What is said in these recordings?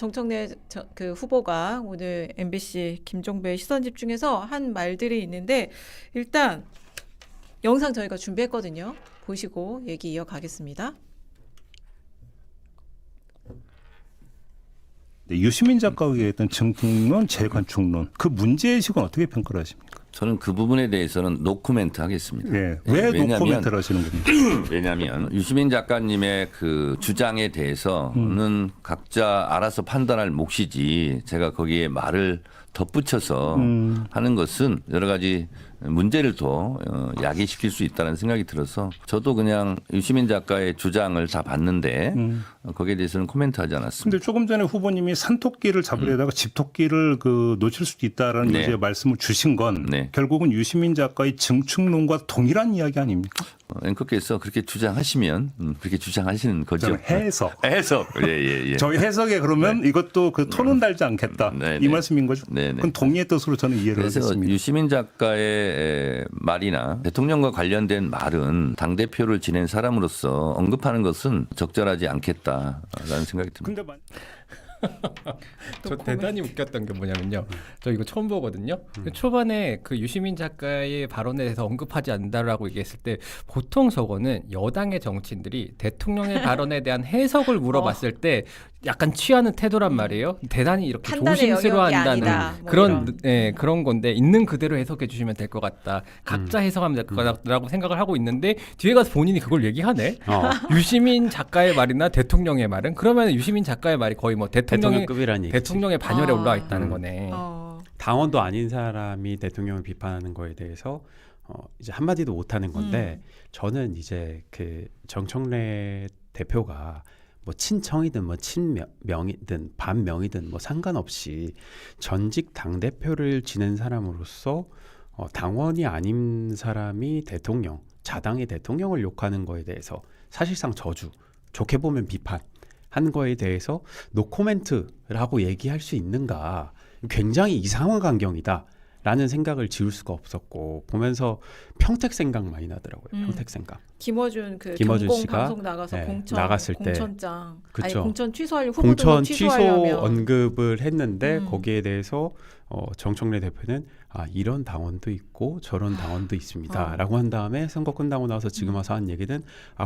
정청래 그 후보가 오늘 MBC 김종배의 시선집중에서 한 말들이 있는데 일단 영상 저희가 준비했거든요. 보시고 얘기 이어가겠습니다. 네, 유시민 작가가 얘기했던 정풍론, 재건축론 그 문제의식은 어떻게 평가를 하십니까? 저는 그 부분에 대해서는 노코멘트 하겠습니다. 네, 왜 노코멘트를 하시는 겁니까? 왜냐하면 유시민 작가님의 그 주장에 대해서는 각자 알아서 판단할 몫이지 제가 거기에 말을 덧붙여서 하는 것은 여러 가지 문제를 더 야기시킬 수 있다는 생각이 들어서 저도 그냥 유시민 작가의 주장을 다 봤는데 거기에 대해서는 코멘트하지 않았습니다. 근데 조금 전에 후보님이 산토끼를 잡으려다가 집토끼를 놓칠 수도 있다라는 네. 이제 말씀을 주신 건 네. 결국은 유시민 작가의 증축론과 동일한 이야기 아닙니까? 앵커께서 그렇게 주장하시면 그렇게 주장하시는 거죠. 저는 해석. 해석. 예. 저희 해석에 그러면 이것도 그 톤은 달지 않겠다. 네, 이 네. 말씀인 거죠? 네, 네. 그건 동의의 뜻으로 저는 이해를 그래서 하겠습니다. 유시민 작가의 말이나 대통령과 관련된 말은 당대표를 지낸 사람으로서 언급하는 것은 적절하지 않겠다라는 생각이 듭니다. 근데 저 대단히 웃겼던 게 뭐냐면요. 저 이거 처음 보거든요. 초반에 그 유시민 작가의 발언에 대해서 언급하지 않는다라고 얘기했을 때 보통 저거는 여당의 정치인들이 대통령의 발언에 대한 해석을 물어봤을 때 약간 취하는 태도란 말이에요. 대단히 이렇게 판단의 영역이 조심스러워한다는 아니다. 뭐 그런 그런 건데 있는 그대로 해석해 주시면 될 것 같다. 각자 해석하면 될 것 같다라고 생각을 하고 있는데 뒤에 가서 본인이 그걸 얘기하네. 유시민 작가의 말이나 대통령의 말은 그러면 유시민 작가의 말이 거의 뭐 대통령급이라는 얘기지. 대통령의 반열에 올라와 있다는 거네. 당원도 아닌 사람이 대통령을 비판하는 거에 대해서 이제 한마디도 못하는 건데 저는 이제 그 정청래 대표가 뭐 친청이든 뭐 친명이든 반명이든 뭐 상관없이 전직 당 대표를 지낸 사람으로서 당원이 아닌 사람이 대통령, 자당의 대통령을 욕하는 거에 대해서 사실상 저주, 좋게 보면 비판. 한 거에 대해서 노코멘트라고 얘기할 수 있는가 굉장히 이상한 광경이다 라는 생각을 지울 수가 없었고 보면서 평택 생각 많이 나더라고요. 평택 생각. 김어준 김어준 경공 씨가 방송 나가서 네, 공천 나갔을 때 공천장 그쵸. 아니 공천 취소하려고 후보 공천 등록 취소 취소하려면 언급을 했는데 거기에 대해서 정청래 대표는 이런 당원도 있고 저런 당원도 있습니다 라고 한 다음에 선거 끝나고 나서 지금 와서 한 얘기는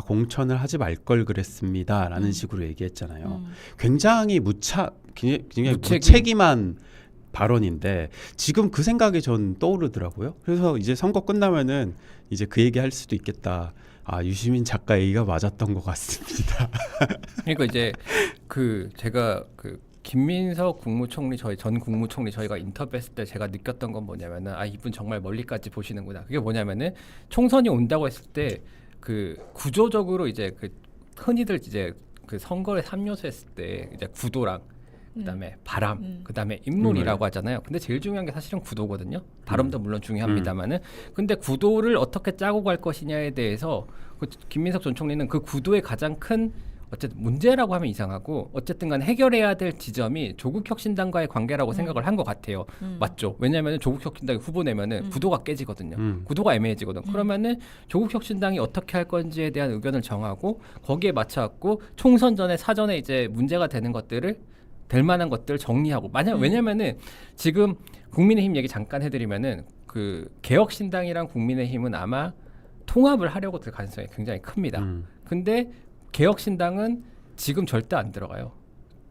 공천을 하지 말 걸 그랬습니다 라는 식으로 얘기했잖아요. 굉장히 굉장히 무책임한 발언인데 지금 그 생각이 전 떠오르더라고요. 그래서 이제 선거 끝나면은 이제 그 얘기 할 수도 있겠다. 유시민 작가 얘기가 맞았던 것 같습니다. 그러니까 이제 제가 김민석 국무총리 전 국무총리 저희가 인터뷰했을 때 제가 느꼈던 건 뭐냐면은 이분 정말 멀리까지 보시는구나. 그게 뭐냐면은 총선이 온다고 했을 때 구조적으로 이제 흔히들 이제 선거에 3요소 했을 때 이제 구도랑 그다음에 바람, 그다음에 인물이라고 하잖아요. 근데 제일 중요한 게 사실은 구도거든요. 바람도 물론 중요합니다만은 근데 구도를 어떻게 짜고 갈 것이냐에 대해서 김민석 전 총리는 그 구도의 가장 큰 어쨌든 문제라고 하면 이상하고 어쨌든 간 해결해야 될 지점이 조국혁신당과의 관계라고 생각을 한 것 같아요. 맞죠? 왜냐하면 조국혁신당이 후보 내면은 구도가 깨지거든요. 구도가 애매해지거든. 그러면은 조국혁신당이 어떻게 할 건지에 대한 의견을 정하고 거기에 맞춰갖고 총선 전에 사전에 이제 문제가 되는 것들을 될 만한 것들 정리하고 왜냐면은 지금 국민의힘 얘기 잠깐 해드리면은 개혁신당이랑 국민의힘은 아마 통합을 하려고 들 가능성이 굉장히 큽니다. 근데 개혁신당은 지금 절대 안 들어가요.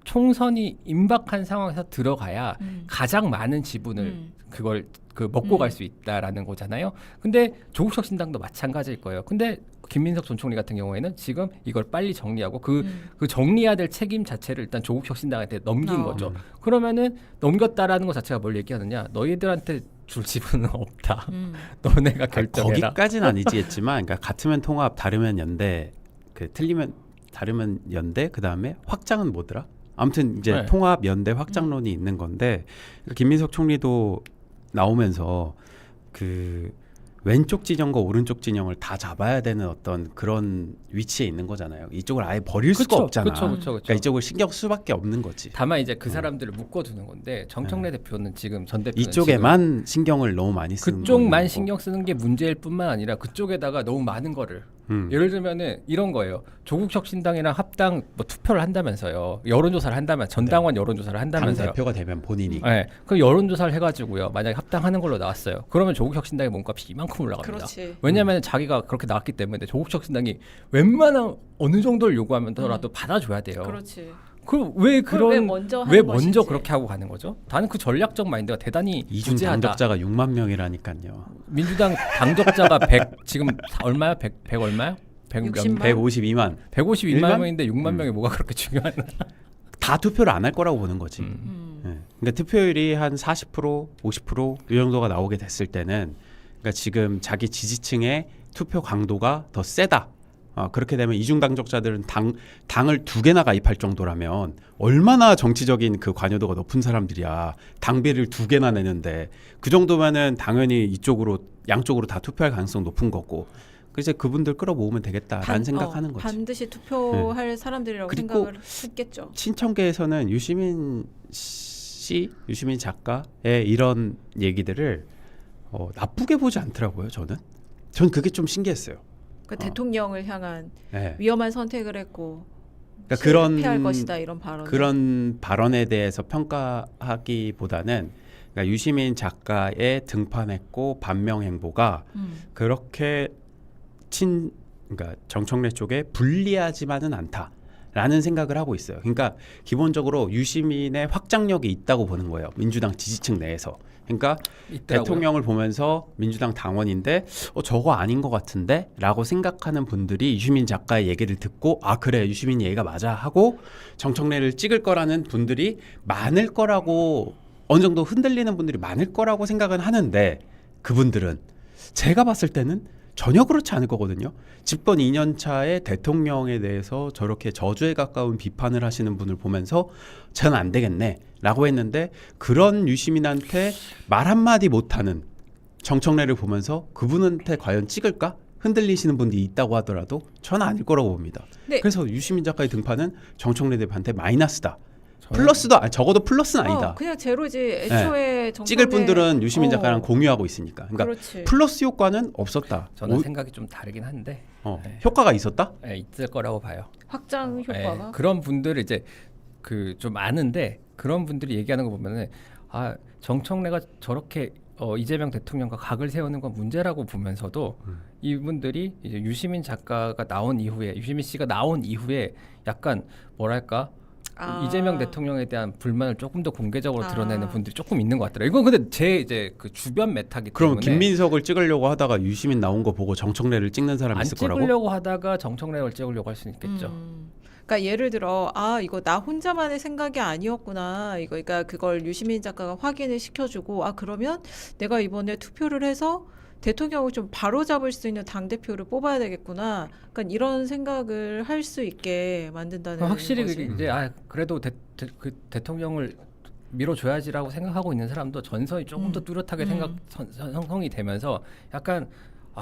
총선이 임박한 상황에서 들어가야 가장 많은 지분을 그걸 먹고 갈 수 있다라는 거잖아요. 근데 조국혁신당도 마찬가지일 거예요. 근데 김민석 전 총리 같은 경우에는 지금 이걸 빨리 정리하고 그 정리해야 될 책임 자체를 일단 조국혁신당한테 넘긴 거죠. 그러면은 넘겼다라는 것 자체가 뭘 얘기하느냐? 너희들한테 줄 지분은 없다. 너네가 결정해라. 거기까지는 아니지겠지만, 그러니까 같으면 통합, 다르면 연대, 틀리면 다르면 연대, 그 다음에 확장은 뭐더라? 아무튼 이제 통합, 연대, 확장론이 있는 건데 김민석 총리도 나오면서 왼쪽 진영과 오른쪽 진영을 다 잡아야 되는 어떤 그런 위치에 있는 거잖아요. 이쪽을 아예 버릴 수가 없잖아. 그쵸. 그러니까 이쪽을 신경 쓸 수밖에 없는 거지. 다만 이제 그 사람들을 묶어두는 건데 정청래 대표는 지금 전 대표는 이쪽에만 신경을 너무 많이 쓰는 그쪽만 신경 쓰는 게 문제일 뿐만 아니라 그쪽에다가 너무 많은 거를 예를 들면은 이런 거예요. 조국 혁신당이랑 합당 뭐 투표를 한다면서요. 여론조사를 한다면 전당원 여론조사를 당 한다면서요. 대표가 되면 본인이 네, 그 여론조사를 해가지고요. 만약에 합당하는 걸로 나왔어요. 그러면 조국 혁신당의 몸값이 이만큼 올라갑니다. 그렇지. 왜냐하면 자기가 그렇게 나왔기 때문에 조국 혁신당이 웬만한 어느 정도를 요구하면서라도 받아줘야 돼요. 그렇지. 왜 그걸 왜 그런 먼저 하는 왜 먼저 것인지. 그렇게 하고 가는 거죠? 나는 그 전략적 마인드가 대단히 이중 부재하다. 당적자가 6만 명이라니까요. 민주당 당적자가 100 지금 얼마야? 100 얼마야? 60만? 152만 152만 일만? 명인데 6만 명이 뭐가 그렇게 중요하나? 다 투표를 안 할 거라고 보는 거지. 예. 그러니까 투표율이 한 40%, 50%이 정도가 나오게 됐을 때는 그러니까 지금 자기 지지층의 투표 강도가 더 세다. 그렇게 되면 이중 당적자들은 당을 2개나 가입할 정도라면 얼마나 정치적인 그 관여도가 높은 사람들이야. 당비를 2개나 내는데 그 정도면은 당연히 이쪽으로 양쪽으로 다 투표할 가능성 높은 거고. 그래서 그분들 끌어모으면 되겠다라는 생각하는 거지. 반드시 투표할 사람들이라고 그리고 생각을 했겠죠. 친청계에서는 유시민 작가의 이런 얘기들을 나쁘게 보지 않더라고요. 전 그게 좀 신기했어요. 그러니까 대통령을 향한 네. 위험한 선택을 했고 그러니까 실패할 것이다 이런 발언. 그런 발언에 대해서 평가하기보다는 그러니까 유시민 작가의 등판했고 반명 행보가 그렇게 그러니까 정청래 쪽에 불리하지만은 않다라는 생각을 하고 있어요. 그러니까 기본적으로 유시민의 확장력이 있다고 보는 거예요. 민주당 지지층 내에서. 그러니까 있더라고요. 대통령을 보면서 민주당 당원인데 저거 아닌 것 같은데 라고 생각하는 분들이 유시민 작가의 얘기를 듣고 그래 유시민 얘기가 맞아 하고 정청래를 찍을 거라는 분들이 많을 거라고 어느 정도 흔들리는 분들이 많을 거라고 생각은 하는데 그분들은 제가 봤을 때는 전혀 그렇지 않을 거거든요. 집권 2년 차에 대통령에 대해서 저렇게 저주에 가까운 비판을 하시는 분을 보면서 전 안 되겠네 라고 했는데 그런 유시민한테 말 한마디 못하는 정청래를 보면서 그분한테 과연 찍을까? 흔들리시는 분들이 있다고 하더라도 저는 아닐 거라고 봅니다. 네. 그래서 유시민 작가의 등판은 정청래 대표한테 마이너스다. 저는- 플러스도 적어도 플러스는 아니다. 그냥 제로지. 애초에 찍을 분들은 유시민 작가랑 어. 공유하고 있으니까. 그러니까 그렇지. 플러스 효과는 없었다. 저는 생각이 좀 다르긴 한데 네. 효과가 있었다? 있을 거라고 봐요. 확장 효과가. 그런 분들을 이제 그 좀 아는데 그런 분들이 얘기하는 거 보면은 정청래가 저렇게 이재명 대통령과 각을 세우는 건 문제라고 보면서도 이분들이 이제 유시민 작가가 나온 이후에 유시민 씨가 나온 이후에 약간 뭐랄까 이재명 대통령에 대한 불만을 조금 더 공개적으로 드러내는 분들이 조금 있는 것 같더라고요. 이건 근데 제 이제 그 주변 메타기 그럼 때문에 김민석을 찍으려고 하다가 유시민 나온 거 보고 정청래를 찍는 사람이 안 있을 거라고? 찍으려고 하다가 정청래를 찍으려고 할 수는 있겠죠. 그러니까 예를 들어 이거 나 혼자만의 생각이 아니었구나. 이거 그러니까 그걸 유시민 작가가 확인을 시켜주고 그러면 내가 이번에 투표를 해서 대통령을 좀 바로잡을 수 있는 당대표를 뽑아야 되겠구나. 그러니까 이런 생각을 할 수 있게 만든다는 확실히 거지. 그게 이제 그래도 그 대통령을 밀어줘야지라고 생각하고 있는 사람도 전선이 조금 더 뚜렷하게 형성이 되면서 약간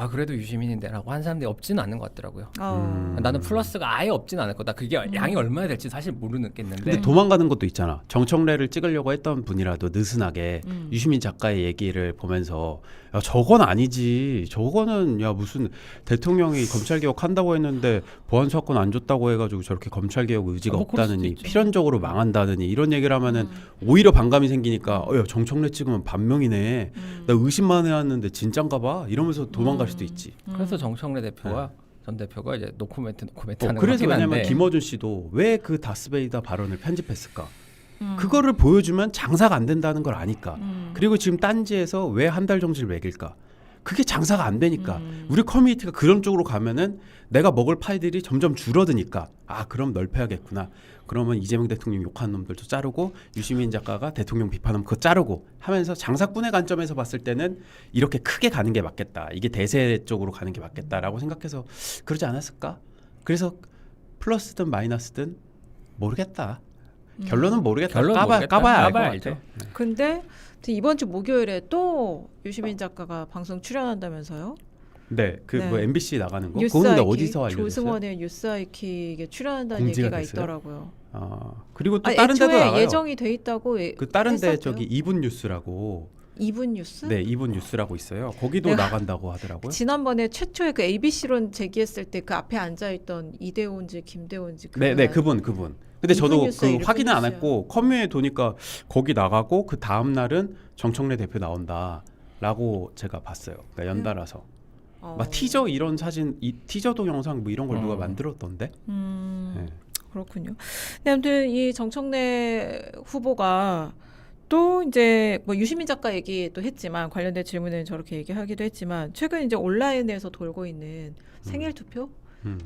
그래도 유시민인데라고 한 사람들이 없지는 않은 것 같더라고요. 나는 플러스가 아예 없지는 않을 거다. 그게 양이 얼마나 될지 사실 모르겠는데. 근데 도망가는 것도 있잖아. 정청래를 찍으려고 했던 분이라도 느슨하게 유시민 작가의 얘기를 보면서 야 저건 아니지. 저거는 야 무슨 대통령이 검찰개혁 한다고 했는데 보안사건 안 줬다고 해가지고 저렇게 검찰개혁 의지가 뭐 그럴 수도 없다느니 있죠. 필연적으로 망한다느니 이런 얘기를 하면은 오히려 반감이 생기니까 야 정청래 찍으면 반명이네. 나 의심만 해왔는데 진짠가 봐. 이러면서 도망갈 수도 있지. 그래서 정청래 대표와 전 대표가 이제 노코멘트 하는 거 그래서 같긴 왜냐면 한데 김어준 씨도 왜 그 다스베이다 발언을 편집했을까? 그거를 보여주면 장사가 안 된다는 걸 아니까. 그리고 지금 딴지에서 왜 한 달 정지를 매길까? 그게 장사가 안 되니까. 우리 커뮤니티가 그런 쪽으로 가면은 내가 먹을 파이들이 점점 줄어드니까 그럼 넓혀야겠구나. 그러면 이재명 대통령 욕하는 놈들도 자르고 유시민 작가가 대통령 비판하면 그거 자르고 하면서 장사꾼의 관점에서 봤을 때는 이렇게 크게 가는 게 맞겠다. 이게 대세 쪽으로 가는 게 맞겠다라고 생각해서 그러지 않았을까? 그래서 플러스든 마이너스든 모르겠다. 결론은 모르겠다. 결론은 모르겠다. 까봐야 알 것 까봐야 같아. 알죠. 근데 이번 주 목요일에 또 유시민 작가가 방송 출연한다면서요? 네, 네. 뭐 MBC 나가는 거. 그건 뉴스아이키 근데 어디서 알려줬어요? 조승원의 뉴스아이키에 출연한다는 공지가 얘기가 됐어요? 있더라고요. 그리고 또 다른 데도 애초에 나가요. 예정이 돼 있다고 그 다른 데 했었죠. 저기 이분 뉴스라고 이분 뉴스? 네, 이분 뉴스라고 있어요. 거기도 내가- 나간다고 하더라고요. 지난번에 최초에 그 ABC론 제기했을 때 그 앞에 앉아있던 이대호인지 김대호인지 네, 네, 그분. 근데 저도 이분 뉴스에 그 이분 확인은 안 뉴스야. 했고 커뮤니에 도니까 거기 나가고 그 다음 날은 정청래 대표 나온다라고 제가 봤어요. 그러니까 연달아서 막 티저 이런 사진, 이 티저도 영상 뭐 이런 걸 누가 만들었던데. 네. 그렇군요. 근데 아무튼 이 정청래 후보가 또 이제 뭐 유시민 작가 얘기 또 했지만 관련된 질문은 저렇게 얘기하기도 했지만 최근 이제 온라인에서 돌고 있는 생일 투표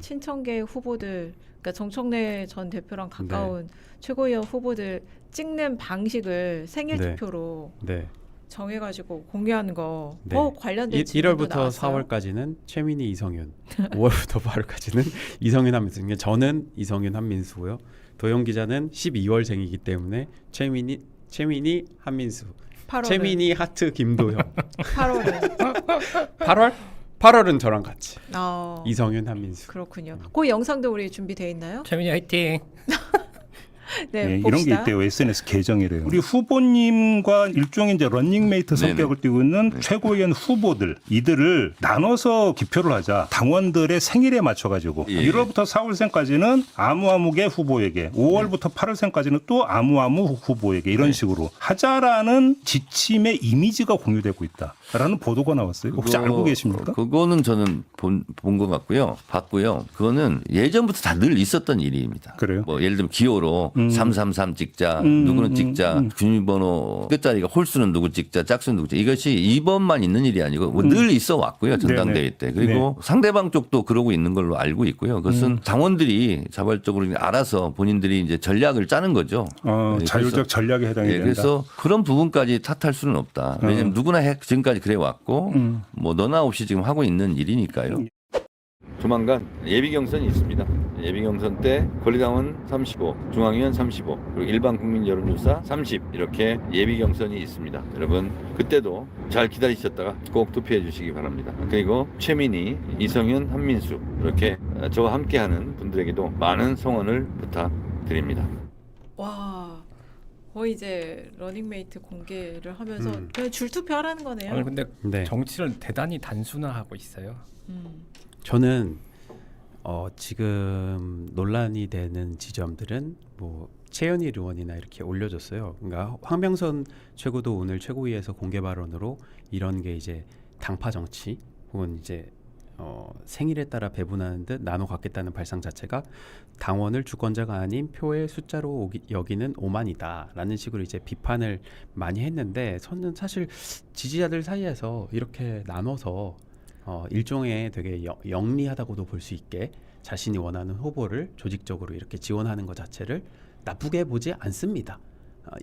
친천계 후보들 그러니까 정청래 전 대표랑 가까운 최고위원 후보들 찍는 방식을 생일 네. 투표로 네. 정해가지고 공유하는 거 네. 관련된 질문도 1월부터 나왔어요. 4월까지는 최민희, 이성윤, 5월부터 8월까지는 이성윤, 한민수. 그러니까 저는 이성윤, 한민수고요. 도영 기자는 12월생이기 때문에 최민희, 한민수. 8월은 최민희 하트 김도영. 8월은 8월? 8월은 저랑 같이. 이성윤 이성윤, 한민수. 그렇군요. 그 영상도 우리 준비돼 있나요? 최민희 화이팅. 네, 네, 이런 게 봅시다. 있대요. SNS 계정이래요. 우리 후보님과 일종의 이제 런닝메이트 네네. 성격을 띠고 있는 최고위원 후보들 이들을 나눠서 기표를 하자. 당원들의 생일에 맞춰가지고 예. 1월부터 4월생까지는 아무개 후보에게 5월부터 8월생까지는 또 아무 후보에게 이런 식으로 하자라는 지침의 이미지가 공유되고 있다라는 보도가 나왔어요. 혹시 알고 계십니까? 그거는 저는 본 것 같고요. 봤고요. 그거는 예전부터 다 늘 있었던 일입니다. 그래요? 뭐 예를 들면 기호로 333 찍자, 누구는 찍자, 주민번호 끝자리가 홀수는 누구 찍자, 짝수는 누구 찍자. 이것이 이번만 있는 일이 아니고 뭐늘 있어 왔고요. 전당대회 때. 그리고 상대방 쪽도 그러고 있는 걸로 알고 있고요. 그것은 당원들이 자발적으로 알아서 본인들이 이제 전략을 짜는 거죠. 네, 자율적 그래서- 전략에 해당이 예, 된다. 그래서 그런 부분까지 탓할 수는 없다. 왜냐하면 누구나 지금까지 그래 왔고 뭐 너나 없이 지금 하고 있는 일이니까요. 조만간 예비 경선이 있습니다. 예비 경선 때 권리당원 35, 중앙위원 35, 그리고 일반 국민 여론조사 30 이렇게 예비 경선이 있습니다. 여러분 그때도 잘 기다리셨다가 꼭 투표해 주시기 바랍니다. 그리고 최민희, 이성윤, 한민수 이렇게 저와 함께하는 분들에게도 많은 성원을 부탁드립니다. 와, 거의 이제 러닝메이트 공개를 하면서 음. 그냥 줄투표 하라는 거네요. 아니 근데 네. 정치를 대단히 단순화하고 있어요. 저는 지금 논란이 되는 지점들은 뭐 최현희 의원이나 이렇게 올려줬어요. 그러니까 황병선 최고도 오늘 최고위에서 공개 발언으로 이런 게 이제 당파 정치 혹은 이제 생일에 따라 배분하는 듯 나눠 갖겠다는 발상 자체가 당원을 주권자가 아닌 표의 숫자로 여기는 오만이다라는 식으로 이제 비판을 많이 했는데 저는 사실 지지자들 사이에서 이렇게 나눠서 일종의 되게 영리하다고도 볼 수 있게 자신이 원하는 후보를 조직적으로 이렇게 지원하는 것 자체를 나쁘게 보지 않습니다.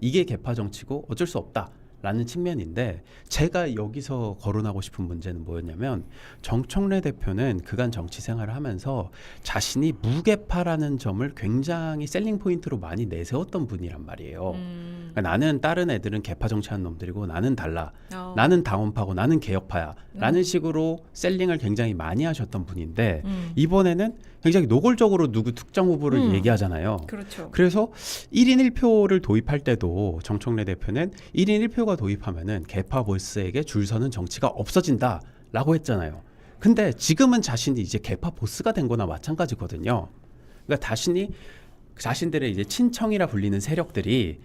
이게 계파 정치고 어쩔 수 없다라는 측면인데 제가 여기서 거론하고 싶은 문제는 뭐였냐면 정청래 대표는 그간 정치 생활을 하면서 자신이 무계파라는 점을 굉장히 셀링 포인트로 많이 내세웠던 분이란 말이에요. 그러니까 나는 다른 애들은 계파 정치하는 놈들이고 나는 달라. 나는 당원파고 나는 개혁파야 라는 식으로 셀링을 굉장히 많이 하셨던 분인데 이번에는 굉장히 노골적으로 누구 특정 후보를 얘기하잖아요. 그렇죠. 그래서 1인 1표를 도입할 때도 정청래 대표는 1인 1표가 도입하면은 개파 보스에게 줄 서는 정치가 없어진다라고 했잖아요. 근데 지금은 자신이 이제 개파 보스가 된 거나 마찬가지거든요. 그러니까 자신들의 이제 친청이라 불리는 세력들이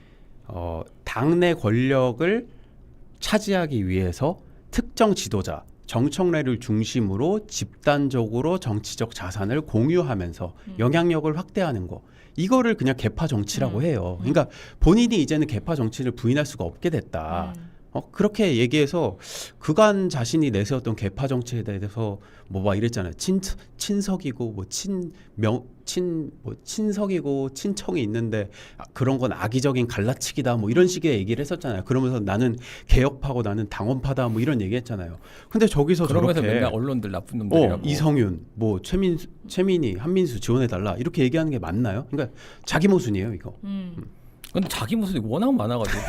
당내 권력을 차지하기 위해서 특정 지도자 정청래를 중심으로 집단적으로 정치적 자산을 공유하면서 영향력을 확대하는 거 이거를 그냥 계파 정치라고 해요. 그러니까 본인이 이제는 계파 정치를 부인할 수가 없게 됐다. 그렇게 얘기해서 그간 자신이 내세웠던 계파 정치에 대해서 뭐 막 이랬잖아요. 친석이고 뭐 친석이고 친청이 있는데 그런 건 악의적인 갈라치기다 뭐 이런 식의 얘기를 했었잖아요. 그러면서 나는 개혁파고 나는 당원파다 뭐 이런 얘기했잖아요. 근데 저기서 그러면서 저렇게 맨날 언론들 나쁜 놈들이라고. 이성윤, 뭐 최민희, 한민수 지원해달라 이렇게 얘기하는 게 맞나요? 그러니까 자기 모순이에요 이거. 근데 자기 모습이 워낙 많아가지고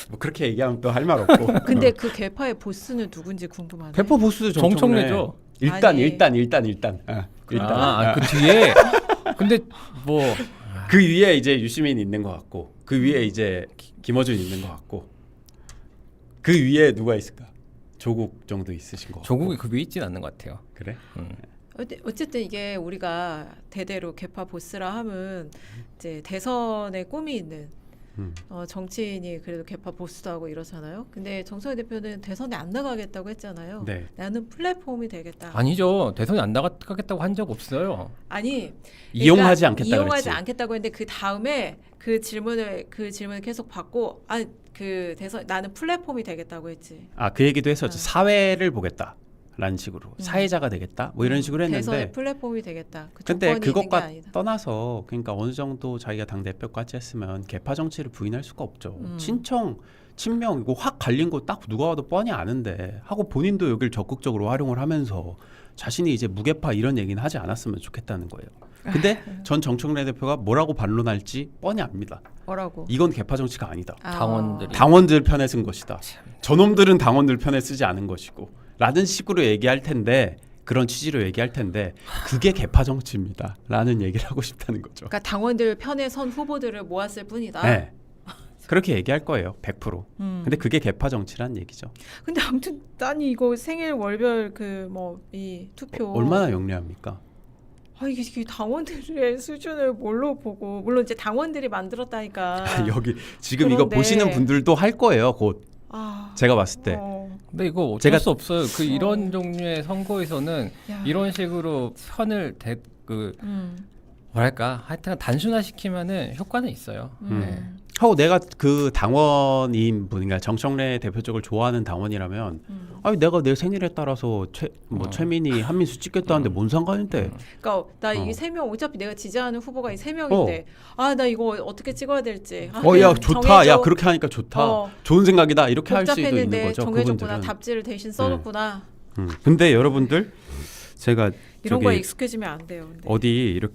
뭐 그렇게 얘기하면 또 할 말 없고. 근데 그 개파의 보스는 누군지 궁금하네. 개파 보스도 정청래죠. 일단. 아니. 일단. 그 뒤에 근데 뭐 그 위에 이제 유시민 있는 것 같고 그 위에 이제 김어준 있는 것 같고 그 위에 누가 있을까? 조국 정도 있으신 거. 조국이 그 위에 있진 않는 것 같아요. 그래? 어쨌든 이게 우리가 대대로 개파 보스라 함은 이제 대선에 꿈이 있는 정치인이 그래도 개파 보스도 하고 이러잖아요. 근데 정성희 대표는 대선에 안 나가겠다고 했잖아요. 네. 나는 플랫폼이 되겠다. 아니죠. 대선에 안 나가겠다고 한 적 없어요. 아니 이용하지 않겠다 이용하지 그랬지. 않겠다고 했는데 그 다음에 그 질문을 계속 받고 아니 그 대선 나는 플랫폼이 되겠다고 했지. 그 얘기도 했었죠. 사회를 보겠다라는 식으로 사회자가 되겠다. 뭐 이런 식으로 대선의 했는데. 플랫폼이 되겠다. 그 근데 조건이 있는 게 그것과 아니다. 떠나서 그러니까 어느 정도 자기가 당 대표까지 했으면 개파 정치를 부인할 수가 없죠. 친명 이거 확 갈린 거 딱 누가 봐도 뻔히 아는데 하고 본인도 여기를 적극적으로 활용을 하면서 자신이 이제 무개파 이런 얘기는 하지 않았으면 좋겠다는 거예요. 근데 전 정청래 대표가 뭐라고 반론할지 뻔히 압니다. 뭐라고? 이건 개파 정치가 아니다. 당원들이. 당원들 편에 쓴 것이다. 저놈들은 당원들 편에 쓰지 않은 것이고 라는 식으로 얘기할 텐데 그런 취지로 얘기할 텐데 그게 개파 정치입니다. 라는 얘기를 하고 싶다는 거죠. 그러니까 당원들 편에 선 후보들을 모았을 뿐이다. 네. 그렇게 얘기할 거예요. 100%. 근데 그게 개파 정치란 얘기죠. 근데 아무튼 난 이거 생일 월별 그 뭐 이 투표 얼마나 영리합니까? 이게 당원들의 수준을 뭘로 보고 물론 이제 당원들이 만들었다니까. 여기 지금 이거 그런데- 보시는 분들도 할 거예요. 곧 제가 봤을 때. 근데 이거 어쩔 제가- 수 없어요. 그 이런 종류의 선거에서는 야. 이런 식으로 편을 뭐랄까 하여튼 단순화시키면은 효과는 있어요. 네. 하고 내가 그 당원인 분인가 정청래 대표 쪽을 좋아하는 당원이라면 아니 내가 내 생일에 따라서 최민희 한민수 찍겠다는데 뭔 상관인데. 그러니까 나 이 세 명 어차피 내가 지지하는 후보가 이 세 명인데 나 이거 어떻게 찍어야 될지. 야 그냥 좋다. 정해줘. 야 그렇게 하니까 좋다. 좋은 생각이다. 이렇게 할 수도 있는 복잡했는데 거죠. 정해줬구나. 그분들은. 답지를 대신 써줬구나. 근데 여러분들 제가 이런 저기 거에 익숙해지면 안 돼요. 근데. 어디 이렇게